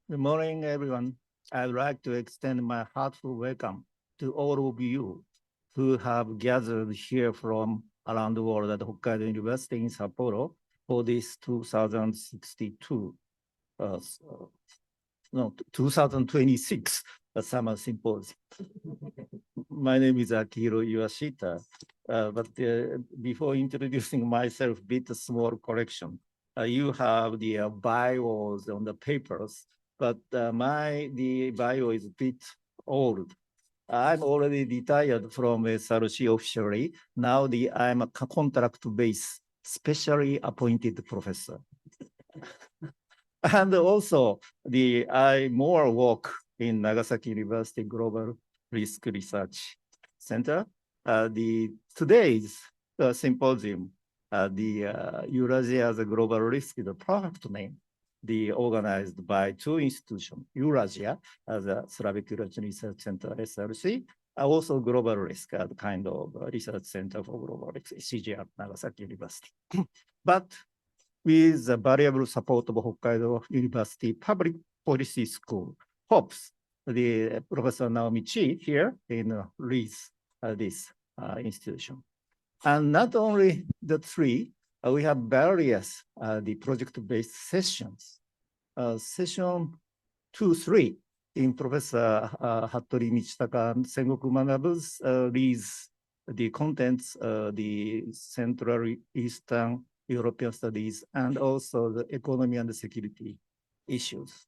Good morning, everyone. I'd like to extend my heartfelt welcome to all of you who have gathered here from around the world at Hokkaido University in Sapporo for this 2026 Summer Symposium. My name is Akihiro Iwashita, but before introducing myself, bit small correction. You have the bios on the papers, but the bio is a bit old. I'm already retired from SRC officially. Now I'm a contract-based, specially appointed professor. And also, I more work in Nagasaki University Global Risk Research Center. Today's symposium, the Eurasia as a Global Risk is a product name, organized by two institutions, Eurasia as a Slavic-Eurasian Research Center, SRC, also Global Risk as kind of research center for global risk, CGR, Nagasaki University. But with the variable support of Hokkaido University Public Policy School, hopes the Professor Naomi Chi here leads this institution. And not only the three, we have various the project-based sessions. Session 2-3 in Professor Hattori Michitaka and Sengoku Manabu's leads the contents, the Central Eastern European studies, and also the economy and the security issues.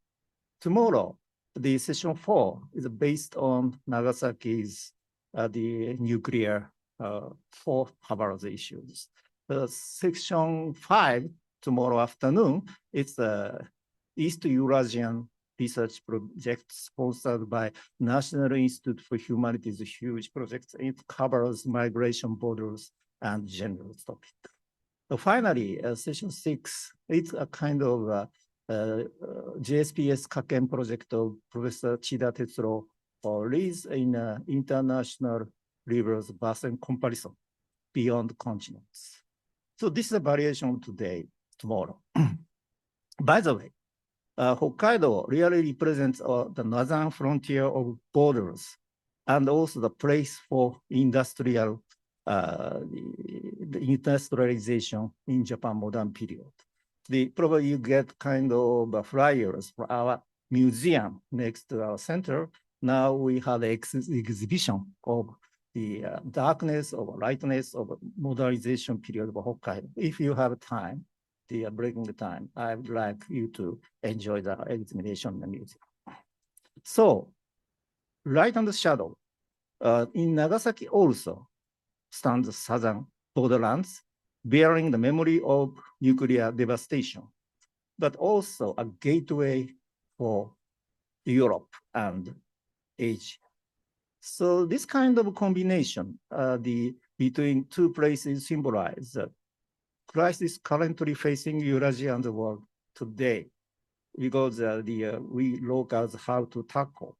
Tomorrow, the session 4 is based on Nagasaki's the nuclear four hazards issues. Section 5 tomorrow afternoon, it's the East Eurasian research project sponsored by National Institute for Humanities, a huge project. It covers migration, borders, and general topic. Finally, session 6, it's a kind of JSPS Kaken project of Professor Chida Tetsuro, leads in international rivers basin comparison beyond continents. So this is a variation today, tomorrow. By the way, Hokkaido really represents the northern frontier of borders and also the place for industrial, the industrialization in Japan modern period. Probably you get kind of flyers for our museum next to our center. Now we have the exhibition of the darkness or lightness of modernization period of Hokkaido. If you have time, breaking the time, I would like you to enjoy the exhibition in the museum. So, light and shadow. In Nagasaki also stands southern borderlands, bearing the memory of nuclear devastation, but also a gateway for Europe and Asia. So this kind of combination between two places symbolize the crisis currently facing Eurasia and the world today, because we locals have to tackle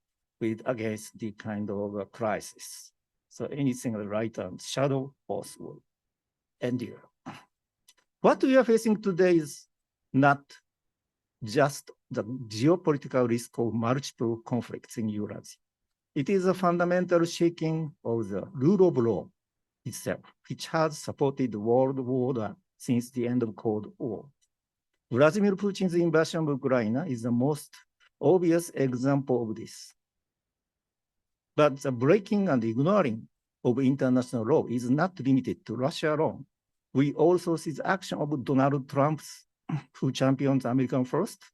against the kind of crisis. So anything light and shadow both will endure. What we are facing today is not just the geopolitical risk of multiple conflicts in Eurasia. It is a fundamental shaking of the rule of law itself, which has supported world order since the end of Cold War. Vladimir Putin's invasion of Ukraine is the most obvious example of this. But the breaking and ignoring of international law is not limited to Russia alone. We also see the action of Donald Trump, who champions American first,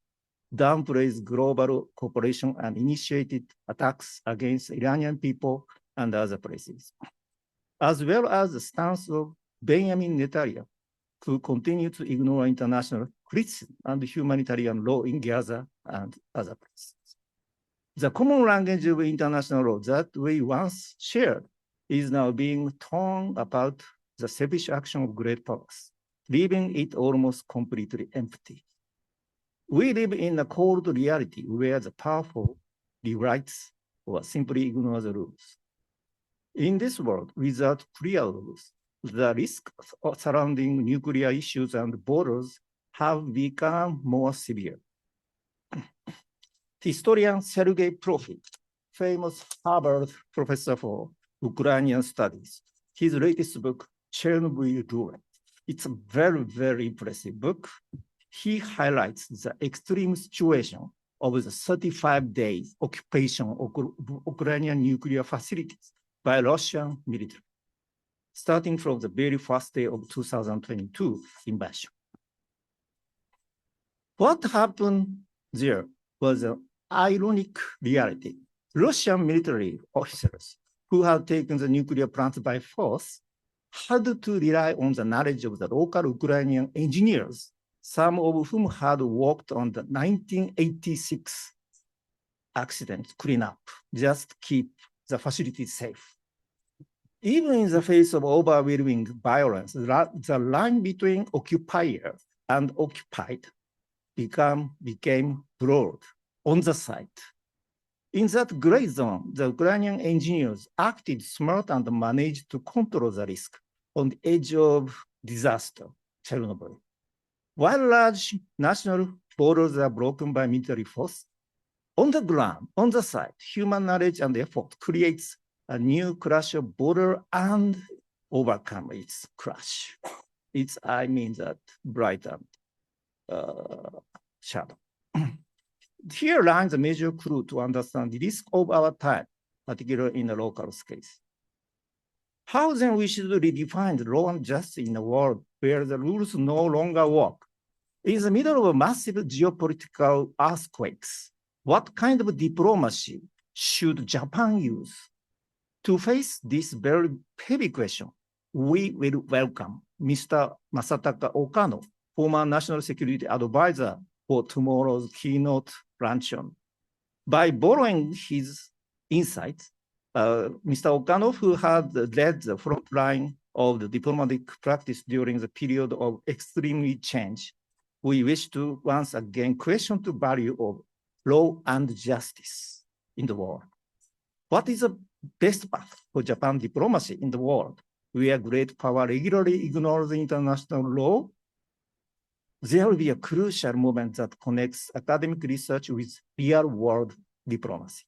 downplays global cooperation and initiated attacks against Iranian people and other places, as well as the stance of Benjamin Netanyahu, who continue to ignore international criticism and humanitarian law in Gaza and other places. The common language of international law that we once shared is now being torn apart the selfish action of great powers, leaving it almost completely empty. We live in a cold reality where the powerful rewrites or simply ignore the rules. In this world, without clear rules, the risks surrounding nuclear issues and borders have become more severe. historian Sergei Profit, famous Harvard professor for Ukrainian studies, his latest book, Chernobyl Roulette. It's a very, very impressive book. He highlights the extreme situation of the 35 days occupation of Ukrainian nuclear facilities by Russian military, starting from the very first day of 2022 invasion. What happened there was an ironic reality. Russian military officers who had taken the nuclear plants by force had to rely on the knowledge of the local Ukrainian engineers, some of whom had worked on the 1986 accident cleanup, just to keep the facility safe. Even in the face of overwhelming violence, the line between occupier and occupied became blurred on the site. In that gray zone, the Ukrainian engineers acted smart and managed to control the risk on the edge of disaster, Chernobyl. While large national borders are broken by military force, on the ground, on the site, human knowledge and effort creates a new crash of border and overcome its crash. I mean that bright shadow. Here lies a major clue to understand the risk of our time, particularly in the local case. How then we should redefine the law and justice in a world where the rules no longer work? In the middle of massive geopolitical earthquakes, what kind of diplomacy should Japan use? To face this very heavy question, we will welcome Mr. Masataka Okano, former National Security Advisor for tomorrow's keynote luncheon. By borrowing his insights, Mr. Okano, who had led the front line of the diplomatic practice during the period of extreme change, we wish to once again question the value of law and justice in the world. What is the best path for Japan diplomacy in the world, where great power regularly ignores international law? There will be a crucial moment that connects academic research with real-world diplomacy.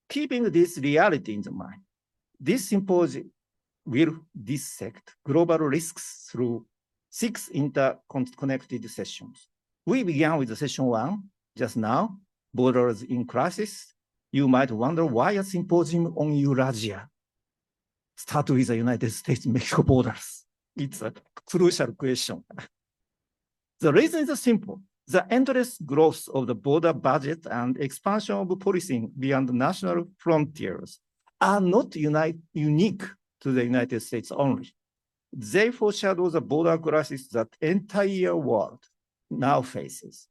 Keeping this reality in mind, this symposium will dissect global risks through 6 interconnected sessions. We began with session 1 just now, borders in crisis. You might wonder why a symposium on Eurasia start with the United States-Mexico borders. It's a crucial question. The reason is simple. The endless growth of the border budget and expansion of policing beyond national frontiers are not unique to the United States only. They foreshadow the border crisis that the entire world now faces.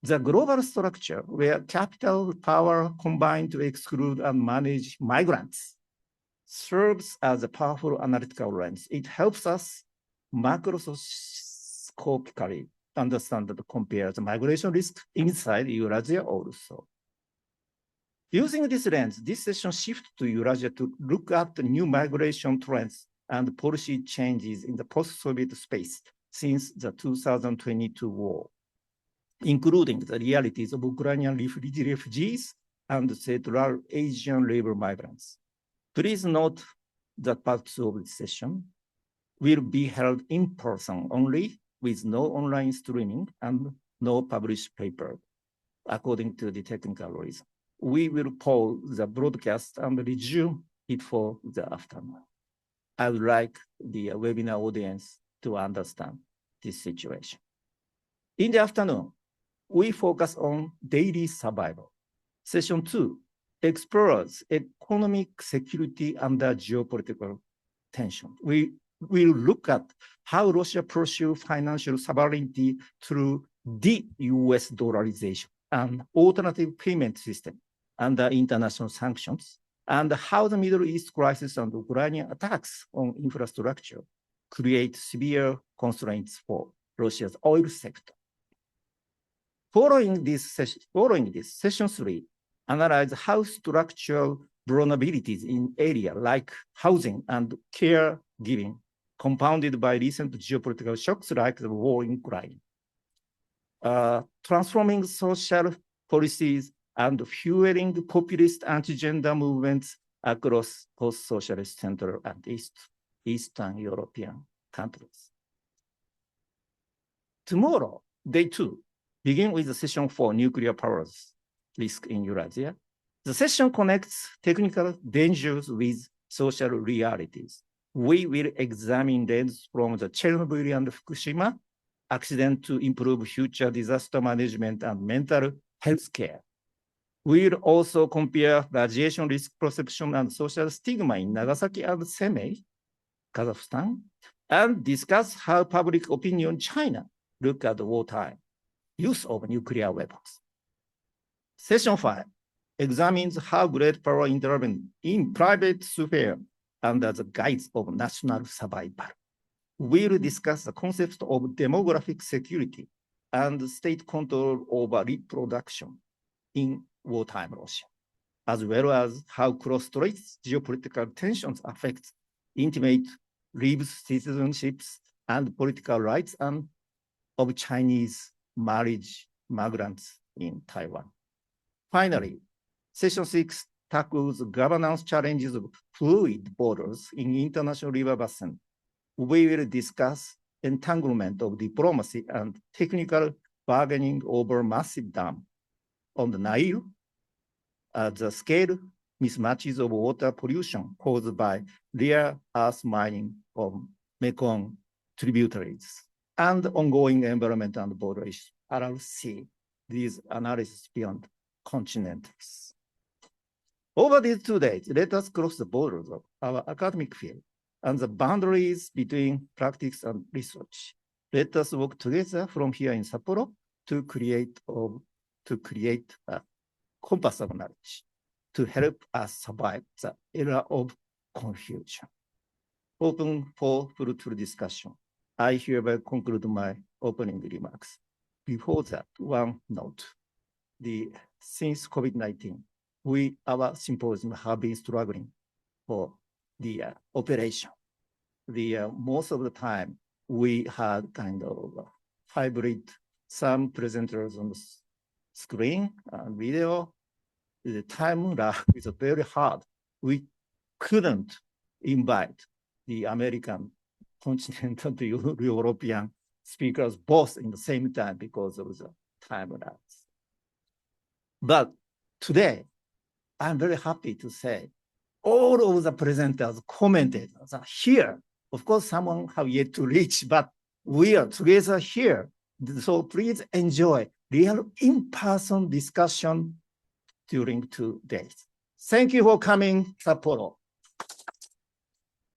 The global structure where capital power combine to exclude and manage migrants serves as a powerful analytical lens. It helps us macroscopically understand and compare the migration risk inside Eurasia also. Using this lens, this session shifts to Eurasia to look at the new migration trends and policy changes in the post-Soviet space since the 2022 war, including the realities of Ukrainian refugees and Central Asian labor migrants. Please note that part 2 of this session will be held in person only, with no online streaming and no published paper, according to the technical reason. We will pause the broadcast and resume it for the afternoon. I would like the webinar audience to understand this situation. In the afternoon, we focus on daily survival. Session 2 explores economic security under geopolitical tension. We will look at how Russia pursues financial sovereignty through de-US dollarization and alternative payment system under international sanctions, and how the Middle East crisis and Ukrainian attacks on infrastructure create severe constraints for Russia's oil sector. Following this, session 3 analyze how structural vulnerabilities in areas like housing and caregiving, compounded by recent geopolitical shocks like the war in Ukraine. Transforming social policies and fueling populist anti-gender movements across post-socialist Central and Eastern European countries. Tomorrow, day 2, begin with the session 4, Nuclear Powers Risk in Eurasia. The session connects technical dangers with social realities. We will examine lessons from the Chernobyl and Fukushima accident to improve future disaster management and mental health care. We will also compare radiation risk perception and social stigma in Nagasaki and Semei, Kazakhstan, and discuss how public opinion in China look at wartime use of nuclear weapons. Session 5 examines how great power intervene in private sphere under the guise of national survival. We will discuss the concept of demographic security and state control over reproduction in wartime Russia, as well as how cross-strait geopolitical tensions affect intimate lives, citizenships, and political rights and of Chinese marriage migrants in Taiwan. Finally, session 6 tackles governance challenges of fluid borders in international river basin. We will discuss entanglement of diplomacy and technical bargaining over massive dam on the Nile, the scale mismatches of water pollution caused by rare earth mining of Mekong tributaries, and ongoing environment and border issues. RRC, these analysis beyond continentals. Over these 2 days, let us cross the borders of our academic field and the boundaries between practice and research. Let us work together from here in Sapporo to create a compass of knowledge to help us survive the era of confusion. Open for fruitful discussion. I hereby conclude my opening remarks. Before that, one note. Since COVID-19, our symposium have been struggling for the operation. Most of the time, we had kind of hybrid, some presenters on the screen and video. The time lag is very hard. We couldn't invite the American, continental, the European speakers both in the same time because of the time lags. But today, I'm very happy to say all of the presenters, commentators are here. Of course, someone have yet to reach, but we are together here. So please enjoy real in-person discussion during 2 days. Thank you for coming, Sapporo.